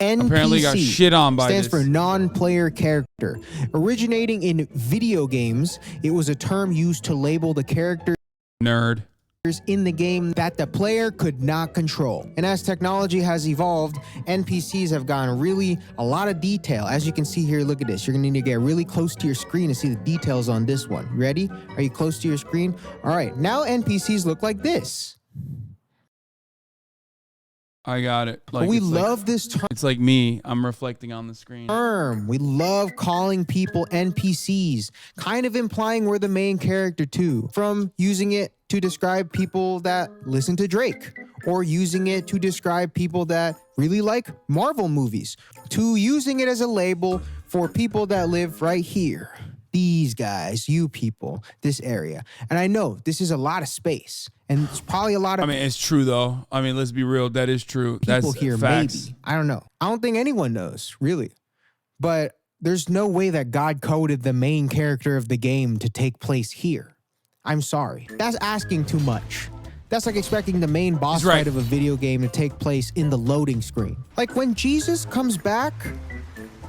Apparently got shit on by stands this. for non-player character. Originating in video games, it was a term used to label the characters Nerd. in the game that the player could not control. And as technology has evolved, NPCs have gotten really a lot of detail. As you can see here, look at this. You're gonna need to get really close to your screen to see the details on this one. Ready? Are you close to your screen? All right, now NPCs look like this. I got it. Like, we love this term. It's like me. I'm reflecting on the screen. We love calling people NPCs, kind of implying we're the main character too. From using it to describe people that listen to Drake, or using it to describe people that really like Marvel movies, to using it as a label for people that live right here. These guys, you people, this area. And I know this is a lot of space, and it's probably a lot of... I mean, it's true, though. I mean, let's be real. That is true. People That's here, facts. maybe. I don't know. I don't think anyone knows, really. But there's no way that God coded the main character of the game to take place here. I'm sorry. That's asking too much. That's like expecting the main boss fight of a video game to take place in the loading screen. Like when Jesus comes back...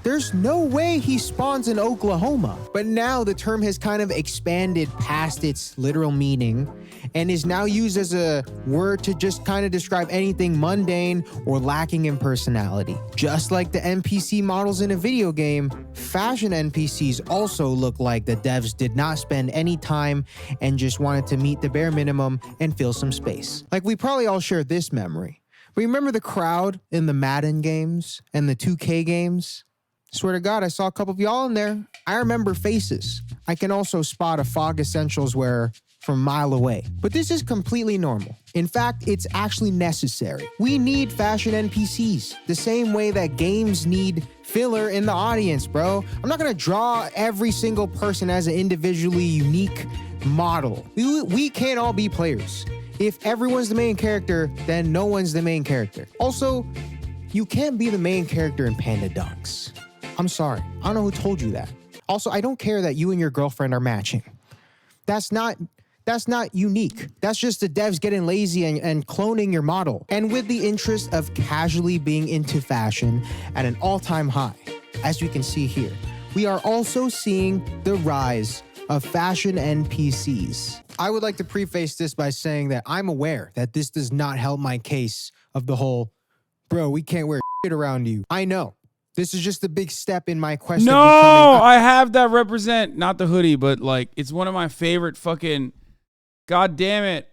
There's no way he spawns in Oklahoma. But now the term has kind of expanded past its literal meaning and is now used as a word to just kind of describe anything mundane or lacking in personality. Just like the NPC models in a video game, fashion NPCs also look like the devs did not spend any time and just wanted to meet the bare minimum and fill some space. Like we probably all share this memory. Remember the crowd in the Madden games and the 2K games? Swear to God, I saw a couple of y'all in there. I remember faces. I can also spot a Fog Essentials wearer from a mile away. But this is completely normal. In fact, it's actually necessary. We need fashion NPCs, the same way that games need filler in the audience, bro. I'm not gonna draw every single person as an individually unique model. We can't all be players. If everyone's the main character, then no one's the main character. Also, you can't be the main character in Panda Dunks. I'm sorry. I don't know who told you that. Also, I don't care that you and your girlfriend are matching. That's not unique. That's just the devs getting lazy and cloning your model. And with the interest of casually being into fashion at an all-time high, as you can see here, we are also seeing the rise of fashion NPCs. I would like to preface this by saying that I'm aware that this does not help my case of the whole, bro, we can't wear shit around you. I know. This is just a big step in my quest. No, I have that represent, not the hoodie, but like, it's one of my favorite fucking, God damn it.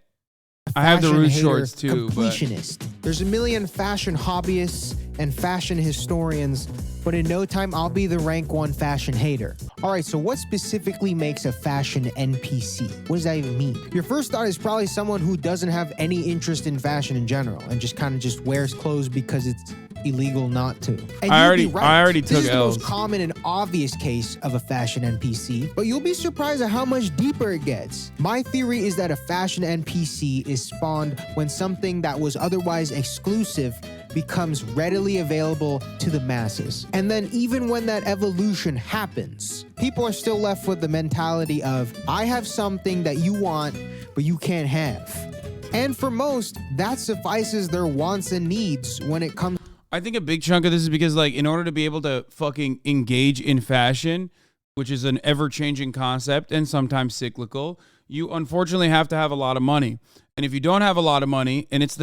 I have the Rouge shorts too. Completionist. There's a million fashion hobbyists and fashion historians, but in no time, I'll be the rank 1 fashion hater. All right, so what specifically makes a fashion NPC? What does that even mean? Your first thought is probably someone who doesn't have any interest in fashion in general and just kind of just wears clothes because it's illegal not to. And I already took L's. This is the most common and obvious case of a fashion NPC, but you'll be surprised at how much deeper it gets. My theory is that a fashion NPC is spawned when something that was otherwise exclusive becomes readily available to the masses. And then even when that evolution happens, people are still left with the mentality of, I have something that you want, but you can't have. And for most, that suffices their wants and needs when it comes. I think a big chunk of this is because, like, in order to be able to fucking engage in fashion, which is an ever-changing concept and sometimes cyclical, you unfortunately have to have a lot of money. And if you don't have a lot of money, and it's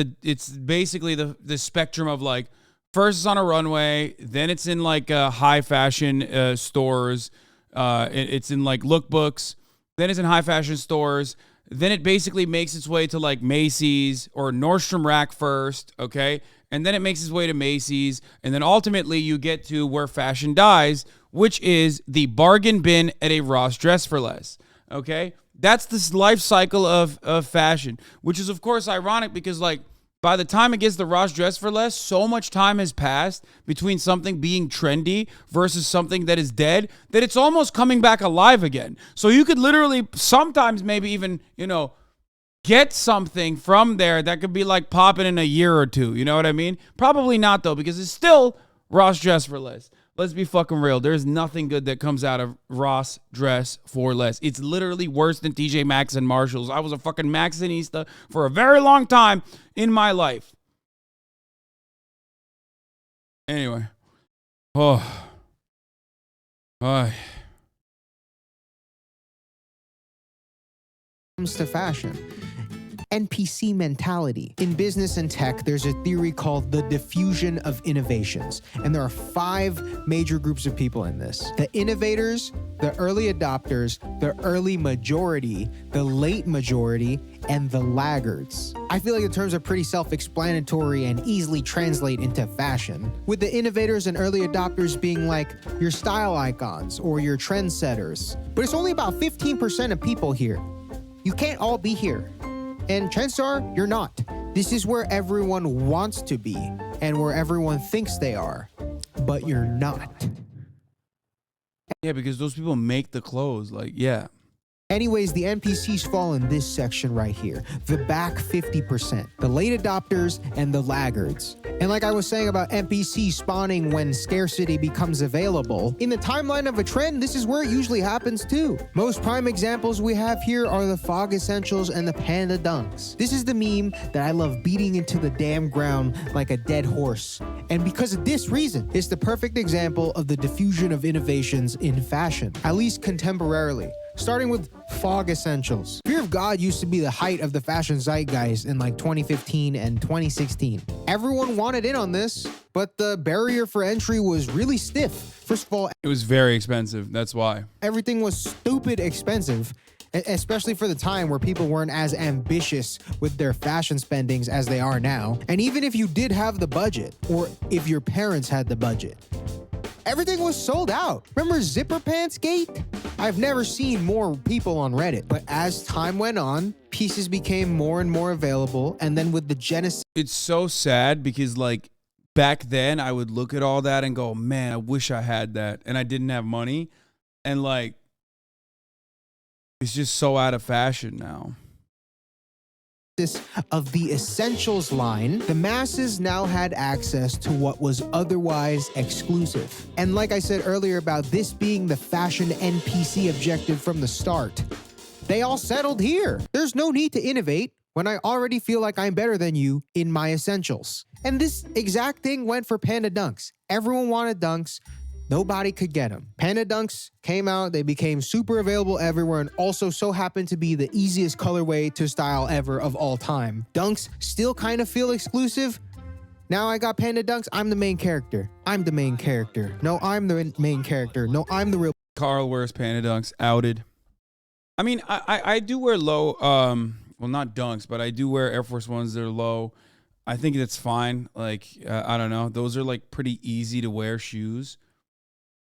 basically the spectrum of, like, first it's on a runway, then it's in like high fashion stores, it's in like lookbooks, then it's in high fashion stores, then it basically makes its way to like Macy's or Nordstrom Rack first, okay? And then it makes its way to Macy's, and then ultimately you get to where fashion dies, which is the bargain bin at a Ross Dress for Less, okay? That's this life cycle of fashion, which is, of course, ironic because, like, by the time it gets to Ross Dress for Less, so much time has passed between something being trendy versus something that is dead that it's almost coming back alive again. So you could literally sometimes maybe even, you know, get something from there that could be like popping in a year or two. You know what I mean? Probably not, though, because it's still Ross Dress for Less. Let's be fucking real. There's nothing good that comes out of Ross Dress for Less. It's literally worse than TJ Maxx and Marshalls. I was a fucking Maxxinista for a very long time in my life. Anyway. Oh. Ay. Comes to fashion. NPC mentality. In business and tech, there's a theory called the diffusion of innovations. And there are 5 major groups of people in this. The innovators, the early adopters, the early majority, the late majority, and the laggards. I feel like the terms are pretty self-explanatory and easily translate into fashion, with the innovators and early adopters being like your style icons or your trendsetters. But it's only about 15% of people here. You can't all be here. And chances are, you're not. This is where everyone wants to be and where everyone thinks they are, but you're not. Yeah, because those people make the clothes. Like, yeah. Anyways, the NPCs fall in this section right here, the back 50%, the late adopters and the laggards. And like I was saying about NPCs spawning when scarcity becomes available, in the timeline of a trend, this is where it usually happens too. Most prime examples we have here are the Fog Essentials and the Panda Dunks. This is the meme that I love beating into the damn ground like a dead horse. And because of this reason, it's the perfect example of the diffusion of innovations in fashion, at least contemporarily. Starting with Fog Essentials. Fear of God used to be the height of the fashion zeitgeist in like 2015 and 2016. Everyone wanted in on this, but the barrier for entry was really stiff. First of all, It was very expensive. That's why. everything was stupid expensive, especially for the time where people weren't as ambitious with their fashion spendings as they are now. And even if you did have the budget, or if your parents had the budget, everything was sold out. Remember Zipper Pants Gate? I've never seen more people on Reddit, but as time went on, pieces became more and more available, and then with the genesis It's so sad because, like, back then I would look at all that and go, man, I wish I had that. And I didn't have money. And, like, it's just so out of fashion now. of the Essentials line, the masses now had access to what was otherwise exclusive. And like I said earlier about this being the fashion NPC objective from the start, they all settled here. There's no need to innovate when I already feel like I'm better than you in my essentials. And this exact thing went for Panda Dunks. Everyone wanted Dunks. Nobody could get them. Panda Dunks came out, they became super available everywhere, and also so happened to be the easiest colorway to style ever of all time. Dunks still kind of feel exclusive. Now I got Panda Dunks, I'm the main character. I'm the main character. No, I'm the main character. No, I'm the real. Carl wears Panda Dunks, outed. I mean, I do wear low, well, not Dunks, but I do wear Air Force Ones that are low. I think that's fine. Like, I don't know. Those are like pretty easy to wear shoes.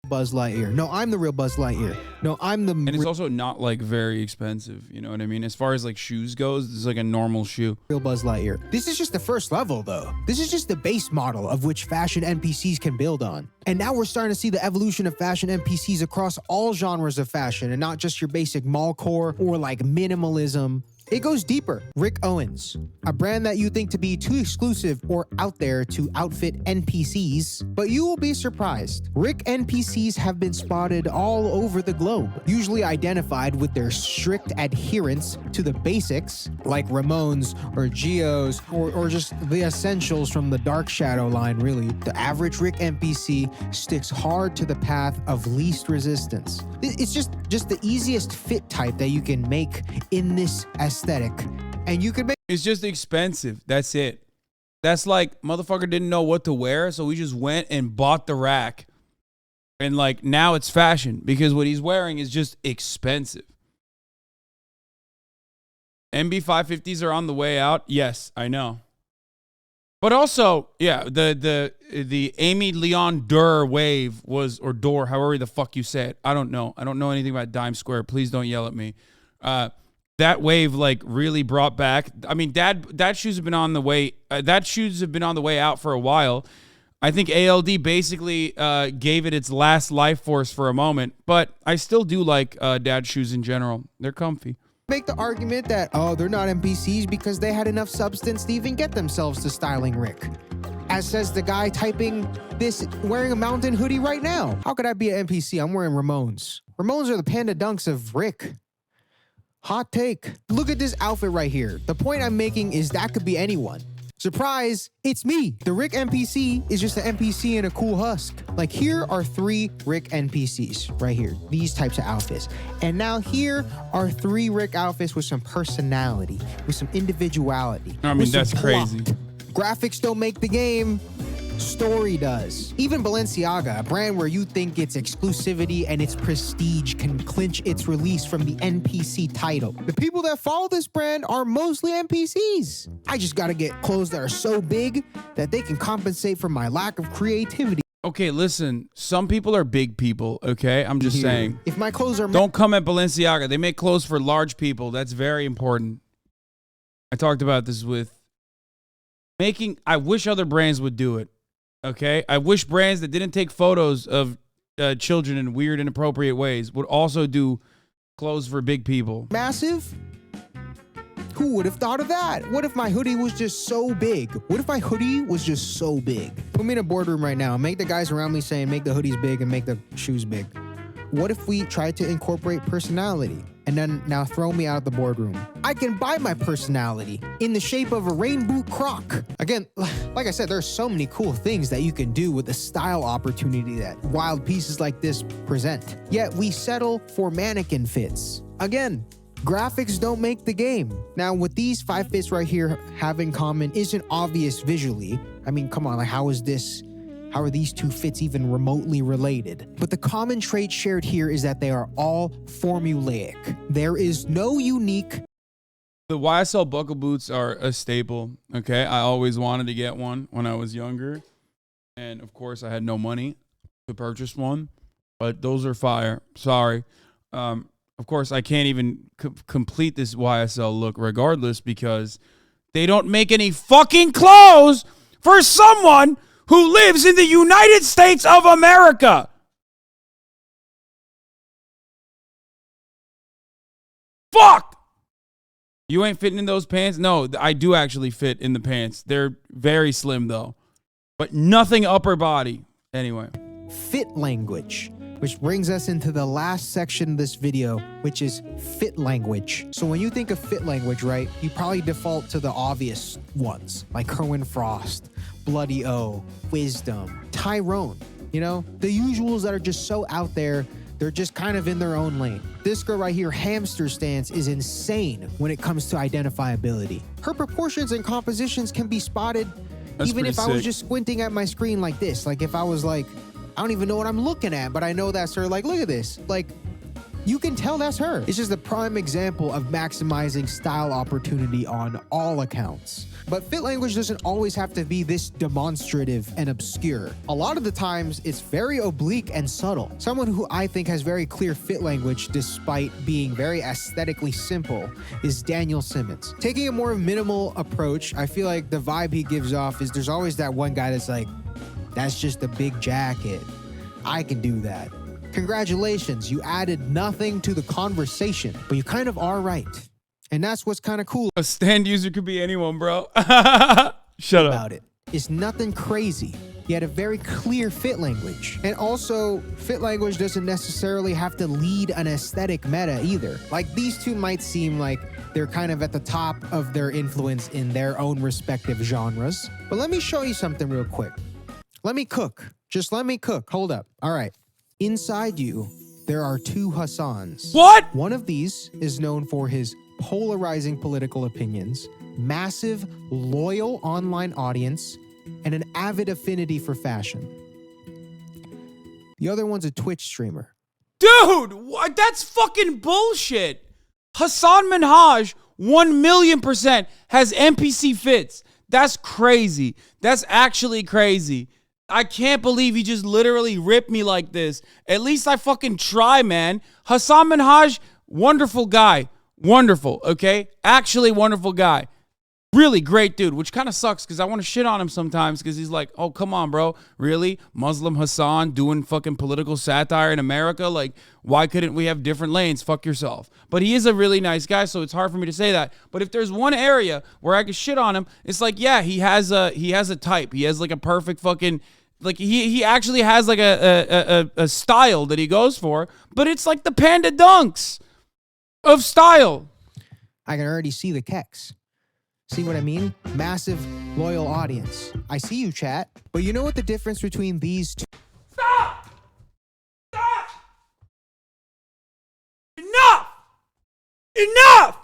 Buzz Lightyear. No, I'm the real Buzz Lightyear. No, I'm the. And it's also not like very expensive. You know what I mean? As far as like shoes goes, it's like a normal shoe. Real Buzz Lightyear. This is just the first level though. This is just the base model of which fashion NPCs can build on. And now we're starting to see the evolution of fashion NPCs across all genres of fashion and not just your basic mallcore or like minimalism. It goes deeper. Rick Owens, a brand that you think to be too exclusive or out there to outfit NPCs, but you will be surprised. Rick NPCs have been spotted all over the globe, usually identified with their strict adherence to the basics, like Ramones or Geos, or just the essentials from the Dark Shadow line, really. The average Rick NPC sticks hard to the path of least resistance. It's just the easiest fit type that you can make in this aesthetic, and you can make. It's just expensive. That's it. That's like motherfucker didn't know what to wear, so he just went and bought the rack. And like now it's fashion because what he's wearing is just expensive. MB550s are on the way out. Yes, I know. But also, yeah, the Amy Leon Durr wave was, or Dor, however the fuck you say it. I don't know. I don't know anything about Dime Square. Please don't yell at me. That wave like really brought back. I mean, that shoes have been on the way. That shoes have been on the way out for a while. I think ALD basically gave it its last life force for a moment, but I still do like dad shoes in general. They're comfy. Make the argument that, oh, they're not NPCs because they had enough substance to even get themselves to styling Rick. As says the guy typing this wearing a mountain hoodie right now. How could I be an NPC? I'm wearing Ramones. Ramones are the Panda Dunks of Rick. Hot take. Look at this outfit right here. The point I'm making is that could be anyone. Surprise, it's me. The Rick NPC is just an NPC in a cool husk. Like here are 3 Rick NPCs right here, these types of outfits. And now here are 3 Rick outfits with some personality, with some individuality. I mean, that's crazy. Graphics don't make the game. Story does. Even Balenciaga, a brand where you think its exclusivity and its prestige can clinch its release from the NPC title. The people that follow this brand are mostly NPCs. I just gotta get clothes that are so big that they can compensate for my lack of creativity. Okay, listen, some people are big people, okay? I'm just saying. If my clothes are... Don't come at Balenciaga. They make clothes for large people. That's very important. I talked about this with I wish other brands would do it. Okay, I wish brands that didn't take photos of children in weird, inappropriate ways would also do clothes for big people. Massive? Who would have thought of that? What if my hoodie was just so big? What if my hoodie was just so big? Put me in a boardroom right now. Make the guys around me saying, make the hoodies big and make the shoes big. What if we tried to incorporate personality? And then now throw me out of the boardroom. I can buy my personality in the shape of a rain boot croc. Again, like I said, there's so many cool things that you can do with the style opportunity that wild pieces like this present. Yet we settle for mannequin fits. Again, graphics don't make the game. Now, what these 5 fits right here have in common isn't obvious visually. I mean, come on, like how are these 2 fits even remotely related? But the common trait shared here is that they are all formulaic. There is no unique... The YSL buckle boots are a staple, okay? I always wanted to get one when I was younger. And, of course, I had no money to purchase one. But those are fire. Sorry. Of course, I can't even complete this YSL look regardless because they don't make any fucking clothes for someone who lives in the United States of America. Fuck! You ain't fitting in those pants? No, I do actually fit in the pants. They're very slim, though. But nothing upper body. Anyway. Fit language, which brings us into the last section of this video, which is fit language. So when you think of fit language, right, you probably default to the obvious ones, like Kerwin Frost, Bloody O, Wisdom, Tyrone, you know, the usuals that are just so out there, they're just kind of in their own lane. This girl right here, Hamster Stance, is insane when it comes to identifiability. Her proportions and compositions can be spotted even if I was just squinting at my screen like this. Like if I was like, I don't even know what I'm looking at, but I know that's her. Like, look at this. Like, you can tell that's her. It's just a prime example of maximizing style opportunity on all accounts. But fit language doesn't always have to be this demonstrative and obscure. A lot of the times, it's very oblique and subtle. Someone who I think has very clear fit language despite being very aesthetically simple is Daniel Simmons. Taking a more minimal approach, I feel like the vibe he gives off is there's always that one guy that's like, that's just a big jacket. I can do that. Congratulations, you added nothing to the conversation, but you kind of are right. And that's what's kind of cool. A stand user could be anyone, bro. Shut up. About it. It's nothing crazy. He had a very clear fit language. And also, fit language doesn't necessarily have to lead an aesthetic meta either. Like these two might seem like they're kind of at the top of their influence in their own respective genres. But let me show you something real quick. Let me cook. Just let me cook. Hold up. All right. Inside you, there are 2 Hasans. What? One of these is known for his polarizing political opinions, massive, loyal online audience, and an avid affinity for fashion. The other one's a Twitch streamer. Dude, what? That's fucking bullshit. Hasan Minhaj, 1,000,000% has NPC fits. That's crazy. That's actually crazy. I can't believe he just literally ripped me like this. At least I fucking try, man. Hasan Minhaj, wonderful guy. Wonderful, okay? Actually wonderful guy. Really great dude, which kind of sucks because I want to shit on him sometimes because he's like, oh, come on, bro. Really? Muslim Hasan doing fucking political satire in America? Like, why couldn't we have different lanes? Fuck yourself. But he is a really nice guy, so it's hard for me to say that. But if there's one area where I could shit on him, it's like, yeah, he has a type. He has like a perfect fucking... Like, he actually has like a style that he goes for, but it's like the Panda Dunks of style. I can already see the keks. See what I mean? Massive, loyal audience. I see you, chat. But you know what the difference between these two? Stop! Stop! Enough! Enough!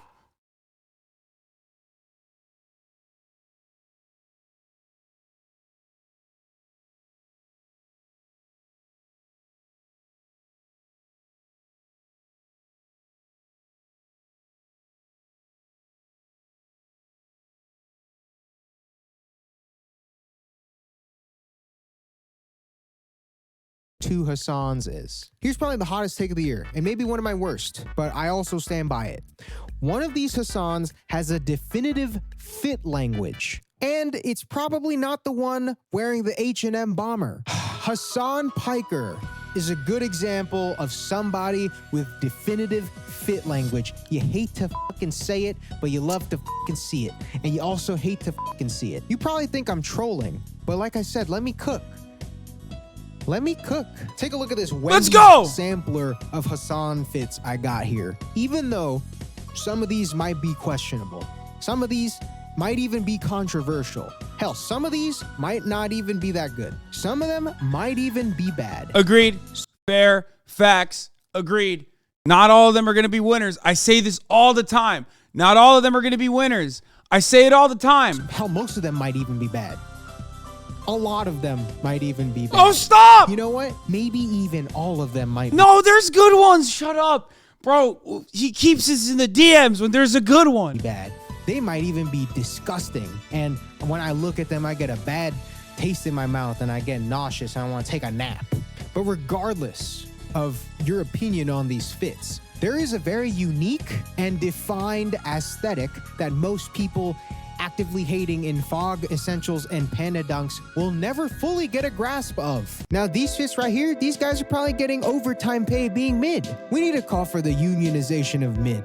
Two Hasan's is. Here's probably the hottest take of the year, and maybe one of my worst, but I also stand by it. One of these Hasan's has a definitive fit language, and it's probably not the one wearing the H&M bomber. Hasan Piker is a good example of somebody with definitive fit language. You hate to fucking say it, but you love to fucking see it. And you also hate to fucking see it. You probably think I'm trolling, but like I said, let me cook. Let me cook. Take a look at this Let's go! sampler of Hasan fits I got here. Even though some of these might be questionable. Some of these might even be controversial. Hell, some of these might not even be that good. Some of them might even be bad. Agreed. Fair. Facts. Agreed. Not all of them are going to be winners. I say this all the time. Not all of them are going to be winners. I say it all the time. Hell, most of them might even be bad. A lot of them might even be bad. Oh, stop! You know what? Maybe even all of them might No, there's good ones. Shut up. Bro, he keeps us in the DMs when there's a good one. be bad. They might even be disgusting. And when I look at them, I get a bad taste in my mouth and I get nauseous and I want to take a nap. But regardless of your opinion on these fits, there is a very unique and defined aesthetic that most people actively hating in Fog Essentials and Panda Dunks will never fully get a grasp of. Now these fits right here, these guys are probably getting overtime pay being mid. We need to call for the unionization of mid.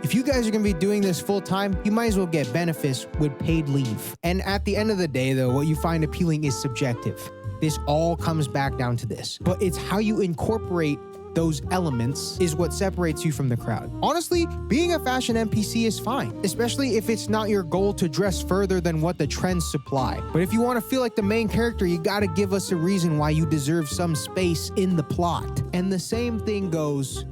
If you guys are going to be doing this full time, you might as well get benefits with paid leave. And at the end of the day though, what you find appealing is subjective. This all comes back down to this, but it's how you incorporate those elements is what separates you from the crowd. Honestly, being a fashion NPC is fine, especially if it's not your goal to dress further than what the trends supply. But if you want to feel like the main character, you got to give us a reason why you deserve some space in the plot. And the same thing goes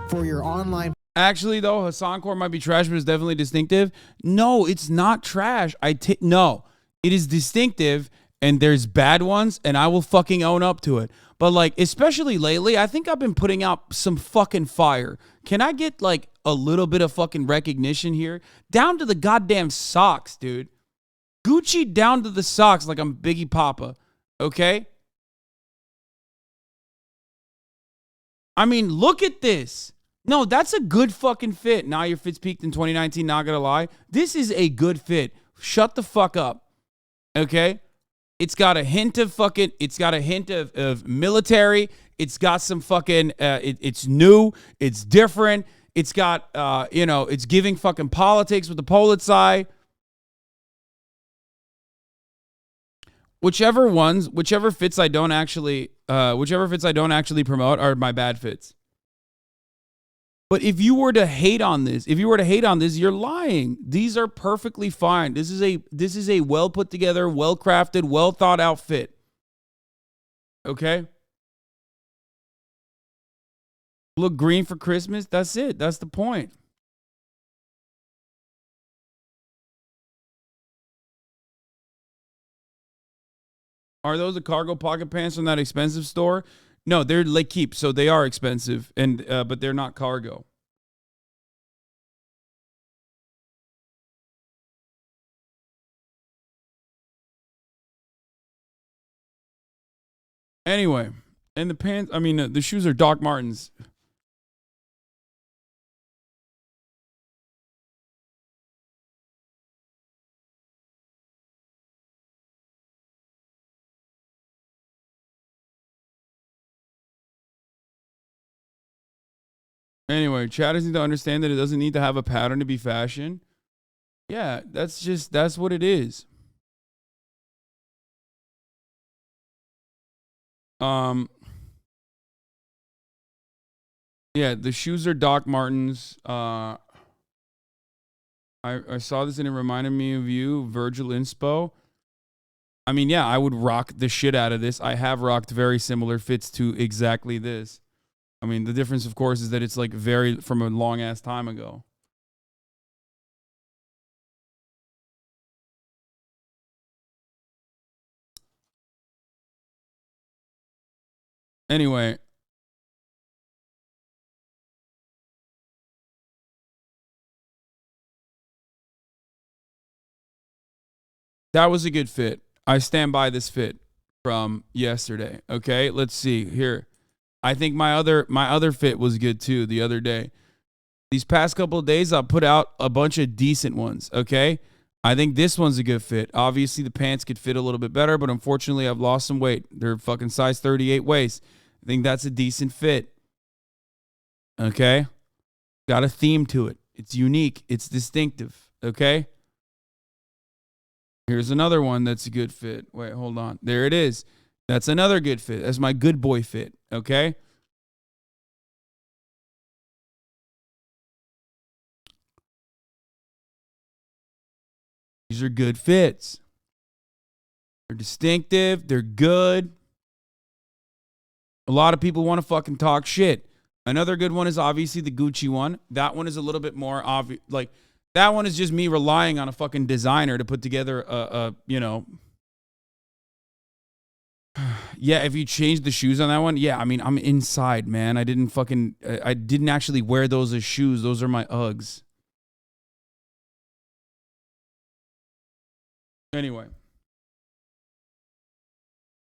for your online. Actually, though, Hasan Core might be trash, but it's definitely distinctive. No, it's not trash. No, it is distinctive, and there's bad ones, and I will fucking own up to it. But, like, especially lately, I think I've been putting out some fucking fire. Can I get, like, a little bit of fucking recognition here? Down to the goddamn socks, dude. Gucci down to the socks like I'm Biggie Papa, okay? I mean, look at this. No, that's a good fucking fit. Now your fits peaked in 2019, not gonna lie. This is a good fit. Shut the fuck up, okay? It's got a hint of fucking, it's got a hint of military. It's got some fucking, it's new. It's different. It's got, it's giving fucking politics with the Polizei. Whichever fits I don't actually promote are my bad fits. But if you were to hate on this, you're lying. These are perfectly fine. This is a well put together, well crafted, well thought out fit. Okay? Look green for Christmas. That's it. That's the point. Are those the cargo pocket pants from that expensive store? No, they're like keep, so they are expensive, and but they're not cargo. Anyway, and the pants, I mean, the shoes are Doc Martens. Anyway, Chad needs to understand that it doesn't need to have a pattern to be fashion. Yeah, that's what it is. Yeah, the shoes are Doc Martens. I saw this and it reminded me of you, Virgil Inspo. I mean, yeah, I would rock the shit out of this. I have rocked very similar fits to exactly this. I mean, the difference, of course, is that it's like very from a long ass time ago. Anyway, that was a good fit. I stand by this fit from yesterday. Okay, let's see here. I think my other fit was good too the other day. These past couple of days, I'll put out a bunch of decent ones. Okay, I think this one's a good fit. Obviously, the pants could fit a little bit better, but unfortunately, I've lost some weight. They're fucking size 38 waist. I think that's a decent fit. Okay, got a theme to it. It's unique. It's distinctive. Okay. Here's another one that's a good fit. Wait, hold on. There it is. That's another good fit. That's my good boy fit. Okay. These are good fits. They're distinctive. They're good. A lot of people want to fucking talk shit. Another good one is obviously the Gucci one. That one is a little bit more obvious. Like, that one is just me relying on a fucking designer to put together you know. Yeah, if you change the shoes on that one, yeah, I mean, I'm inside, man. I didn't actually wear those as shoes. Those are my Uggs. Anyway.